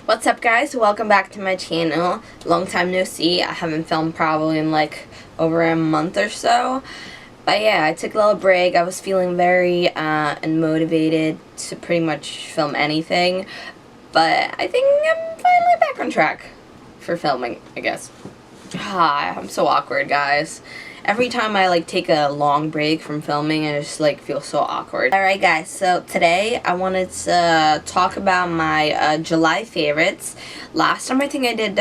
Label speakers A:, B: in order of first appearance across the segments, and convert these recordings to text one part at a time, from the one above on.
A: What's up, guys? Welcome back to my channel. Long time no see. I haven't filmed probably in like over a month or so. But yeah, I took a little break. I was feeling very unmotivated to pretty much film anything. But I think I'm finally back on track for filming, I guess. I'm so awkward, guys. Every time I like take a long break from filming, I just like feel so awkward. Alright guys, so today I wanted to talk about my July favorites. Last time I think I did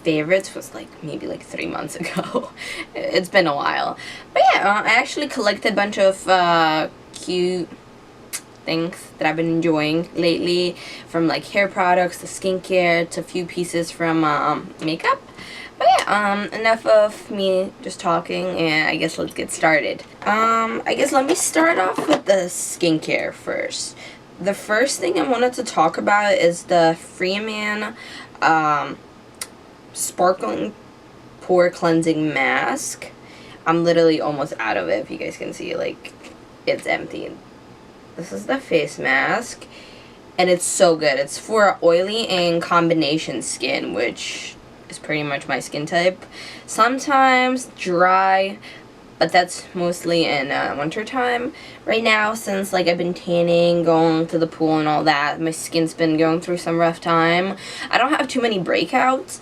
A: favorites was like maybe like 3 months ago. It's been a while. But yeah, I actually collected a bunch of cute things that I've been enjoying lately, from like hair products to skincare to a few pieces from makeup. But yeah, enough of me just talking, and I guess let's get started. I guess let me start off with the skincare first. The first thing I wanted to talk about is the Freeman Sparkling Pore Cleansing Mask. I'm literally almost out of it, if you guys can see, like, it's empty. This is the face mask, and it's so good. It's for oily and combination skin, which is pretty much my skin type. Sometimes dry, but that's mostly in winter time. Right now, since like I've been tanning, going to the pool and all that, my skin's been going through some rough time. I don't have too many breakouts,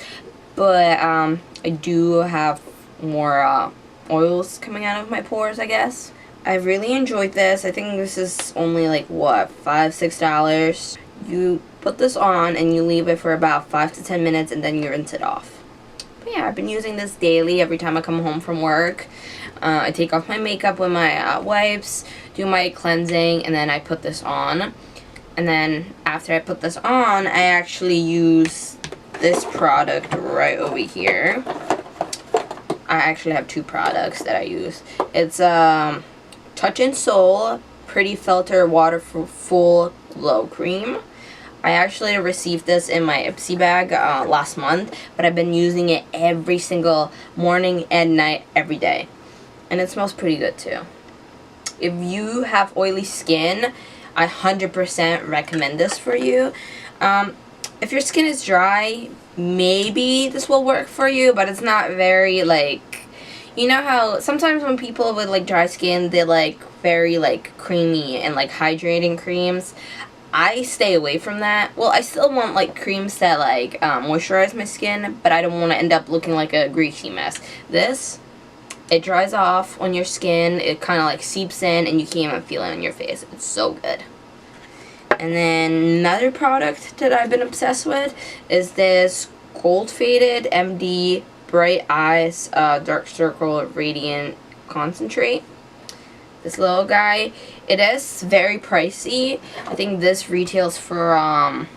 A: but I do have more oils coming out of my pores, I guess. I really enjoyed this. I think this is only like, what, $5-6. You put this on and you leave it for about 5 to 10 minutes and then you rinse it off. But yeah, I've been using this daily every time I come home from work. I take off my makeup with my wipes, do my cleansing, and then I put this on. And then after I put this on, I actually use this product right over here. I actually have two products that I use. It's Touch and Soul Pretty Filter Waterful Glow Cream. I actually received this in my Ipsy bag last month, but I've been using it every single morning and night, every day. And it smells pretty good too. If you have oily skin, I 100% recommend this for you. If your skin is dry, maybe this will work for you, but it's not very like, you know how sometimes when people with like dry skin, they like very like creamy and like hydrating creams. I stay away from that. Well, I still want like creams that like moisturize my skin, but I don't want to end up looking like a greasy mess. This, it dries off on your skin, it kind of like seeps in, and you can't even feel it on your face. It's so good. And then another product that I've been obsessed with is this Gold Faded MD Bright Eyes Dark Circle Radiant Concentrate. This little guy, it is very pricey. I think this retails for I'm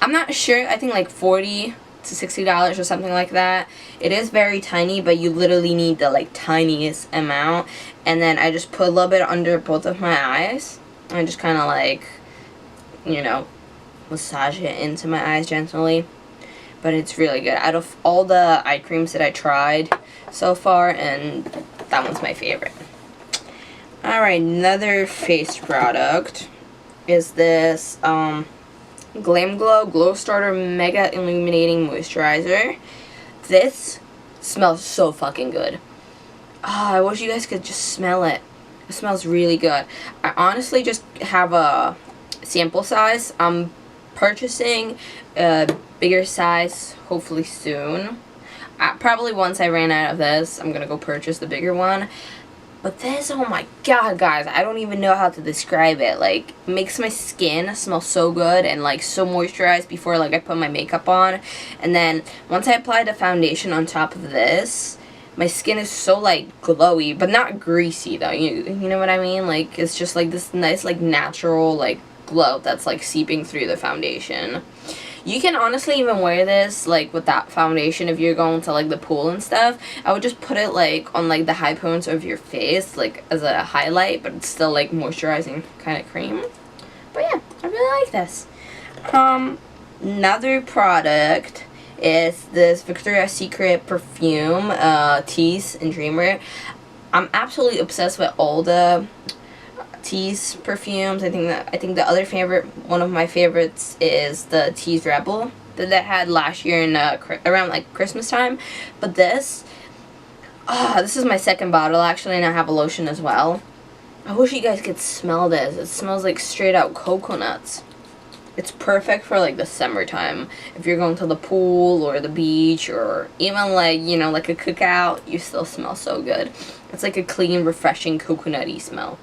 A: not sure, I think like $40 to $60 or something like that. It is very tiny, but you literally need the like tiniest amount. And then I just put a little bit under both of my eyes and just kind of like, you know, massage it into my eyes gently. But it's really good. Out of all the eye creams that I tried so far, and that one's my favorite. Alright, another face product is this Glam Glow Glow Starter Mega Illuminating Moisturizer. This smells so fucking good. I wish you guys could just smell it. It smells really good. I honestly just have a sample size. I'm purchasing a bigger size hopefully soon. Probably once I ran out of this, I'm gonna go purchase the bigger one. But this, oh my god, guys, I don't even know how to describe it. Like, it makes my skin smell so good and like so moisturized before like I put my makeup on. And then once I apply the foundation on top of this, my skin is so like glowy, but not greasy though. You know what I mean? Like, it's just like this nice like natural like glow that's like seeping through the foundation. You can honestly even wear this like with that foundation if you're going to like the pool and stuff. I would just put it like on like the high points of your face, like as a highlight, but it's still like moisturizing kind of cream. But yeah, I really like this. Another product is this Victoria's Secret perfume, Tease and Dreamer. I'm absolutely obsessed with all the Tease perfumes. I think the other favorite, one of my favorites, is the Tease Rebel that I had last year in around like Christmas time. But this is my second bottle actually, and I have a lotion as well. I wish you guys could smell this. It smells like straight out coconuts. It's perfect for like the summertime. If you're going to the pool or the beach or even like, you know, like a cookout, you still smell so good. It's like a clean, refreshing, coconutty smell.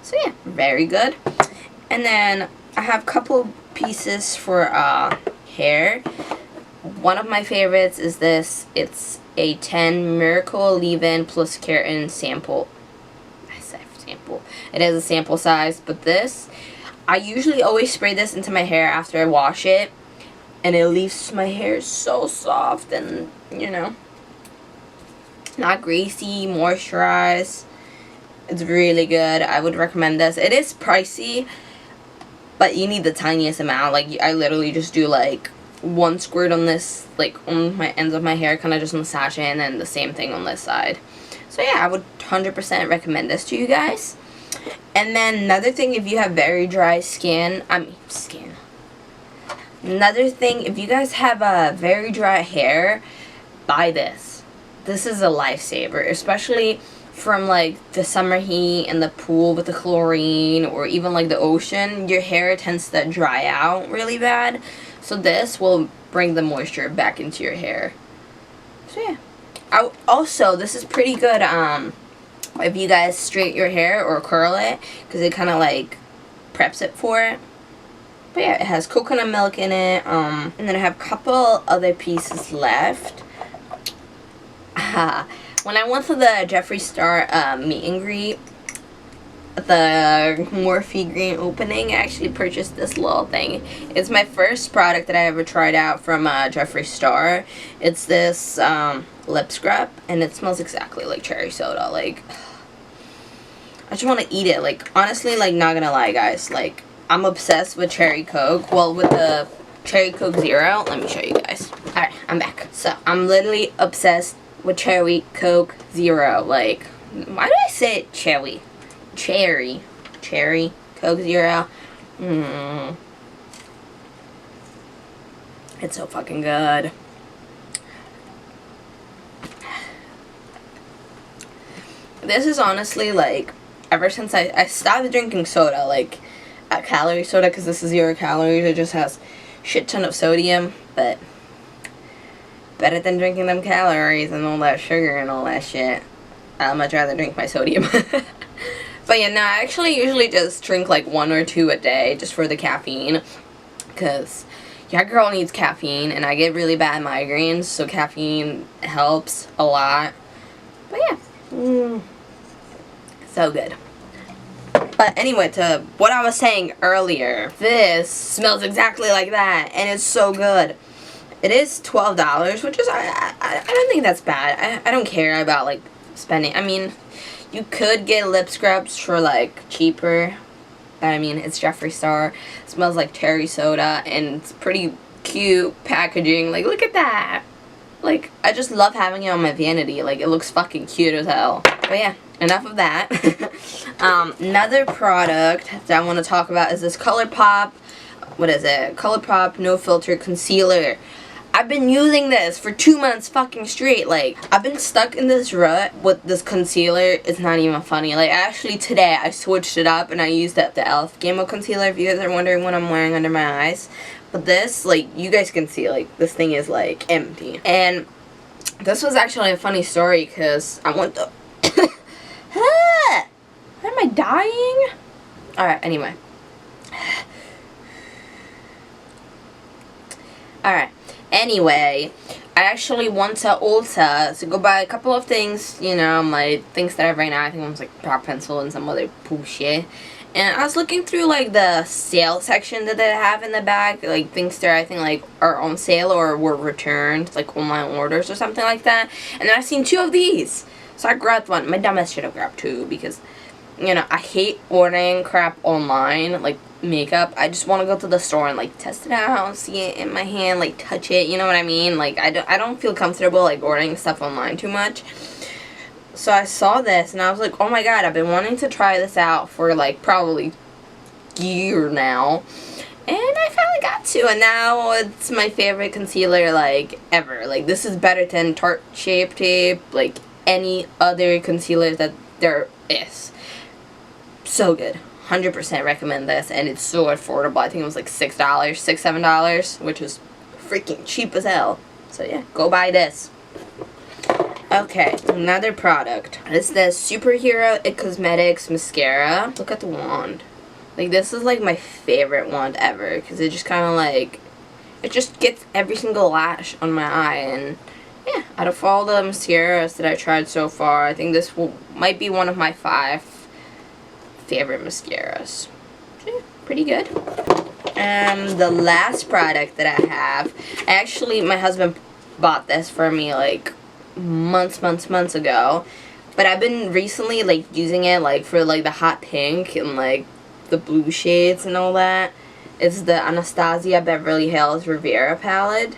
A: So yeah, very good. And then I have a couple pieces for hair. One of my favorites is this. It's a 10 Miracle Leave-In plus Keratin sample. I said sample. It is a sample size, but this, I usually always spray this into my hair after I wash it, and it leaves my hair so soft and, you know, not greasy, moisturized. It's really good. I would recommend this. It is pricey, but you need the tiniest amount. Like, I literally just do like one squirt on this, like on my ends of my hair, kind of just massage it, and then the same thing on this side. So yeah, I would 100% recommend this to you guys. And then another thing, if you have very dry skin, another thing, if you guys have very dry hair, buy this. This is a lifesaver, especially from like the summer heat and the pool with the chlorine, or even like the ocean. Your hair tends to dry out really bad, so this will bring the moisture back into your hair. So yeah. Also, this is pretty good if you guys straighten your hair or curl it, because it kind of like preps it for it. But yeah, it has coconut milk in it. And then I have a couple other pieces left. When I went to the Jeffree Star meet and greet, the Morphe Green opening, I actually purchased this little thing. It's my first product that I ever tried out from Jeffree Star. It's this lip scrub, and it smells exactly like cherry soda. Like, I just want to eat it. Like, honestly, like, not gonna lie, guys. Like, I'm obsessed with Cherry Coke. Well, with the Cherry Coke Zero. Let me show you guys. Alright, I'm back. So, I'm literally obsessed with Cherry Coke Zero. Like, why do I say it cherry? Cherry Coke Zero. It's so fucking good. This is honestly, like, ever since I stopped drinking soda, like a calorie soda, because this is 0 calories. It just has shit ton of sodium, but better than drinking them calories and all that sugar and all that shit. I'd much rather drink my sodium. But yeah, no, I actually usually just drink like 1 or 2 a day just for the caffeine, because your girl needs caffeine, and I get really bad migraines, so caffeine helps a lot. But yeah, so good. But anyway, to what I was saying earlier, this smells exactly like that, and it's so good. It is $12, which is, I don't think that's bad. I don't care about like spending. I mean, you could get lip scrubs for like cheaper, but I mean, it's Jeffree Star. It smells like cherry soda, and it's pretty cute packaging. Like, look at that. Like, I just love having it on my vanity. Like, it looks fucking cute as hell. But yeah, enough of that. Another product that I want to talk about is this ColourPop, what is it? ColourPop No Filter Concealer. I've been using this for 2 months fucking straight. Like, I've been stuck in this rut with this concealer. It's not even funny. Like, actually today I switched it up and I used the e.l.f. Camo Concealer, if you guys are wondering what I'm wearing under my eyes. But this, like, you guys can see, like, this thing is, like, empty. And this was actually a funny story, because I went to... Am I dying? Alright, anyway. Alright. Anyway, I actually went to Ulta to go buy a couple of things, you know, my things that I have right now. I think it was like brow pencil and some other bullshit. And I was looking through like the sale section that they have in the back, like things that I think like are on sale or were returned, like online orders or something like that. And then I seen 2 of these, so I grabbed one. My dumbass should have grabbed 2, because, you know, I hate ordering crap online, like makeup. I just want to go to the store and like test it out, see it in my hand, like touch it, you know what I mean? Like, I don't feel comfortable like ordering stuff online too much. So I saw this and I was like, oh my god, I've been wanting to try this out for like probably a year now. And I finally got to, and now it's my favorite concealer like ever. Like this is better than Tarte Shape Tape, like any other concealer that there is. So good. 100% recommend this, and it's so affordable. I think it was like $6, $7, which is freaking cheap as hell. So yeah, go buy this. Okay, another product. It's the Superhero It Cosmetics Mascara. Look at the wand. Like, this is like my favorite wand ever, because it just kind of like, it just gets every single lash on my eye. And yeah, out of all the mascaras that I tried so far, I think this might be one of my 5 favorite mascaras. So yeah, pretty good. And the last product that I have, my husband bought this for me like months ago, but I've been recently like using it like for like the hot pink and like the blue shades and all that. It's the Anastasia Beverly Hills Riviera palette.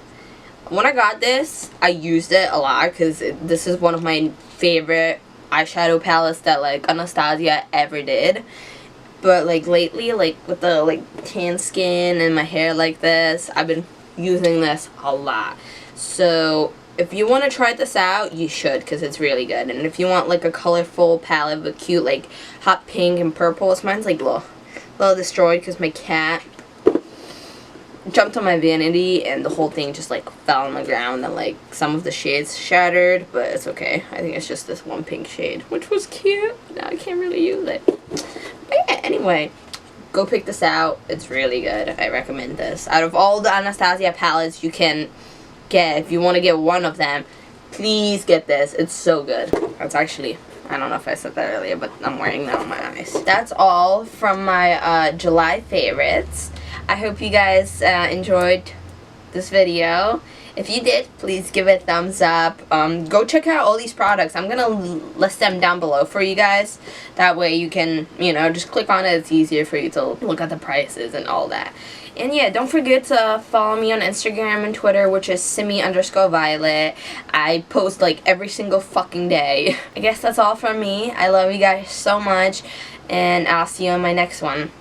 A: When I got this, I used it a lot because this is one of my favorite eyeshadow palettes that like Anastasia ever did. But like lately, like with the like tan skin and my hair like this, I've been using this a lot. So if you want to try this out, you should, because it's really good. And if you want like a colorful palette with cute like hot pink and purples, mine's like a little destroyed because my cat jumped on my vanity and the whole thing just like fell on the ground and like some of the shades shattered, but it's okay. I think it's just this one pink shade, which was cute. Now I can't really use it. But yeah, anyway, go pick this out. It's really good. I recommend this. Out of all the Anastasia palettes you can get, if you want to get one of them, please get this. It's so good. That's actually, I don't know if I said that earlier, but I'm wearing that on my eyes. That's all from my July favorites. I hope you guys enjoyed this video. If you did, please give it a thumbs up. Go check out all these products. I'm going to list them down below for you guys. That way you can, you know, just click on it. It's easier for you to look at the prices and all that. And yeah, don't forget to follow me on Instagram and Twitter, which is Simi_Violet. I post like every single fucking day. I guess that's all from me. I love you guys so much, and I'll see you on my next one.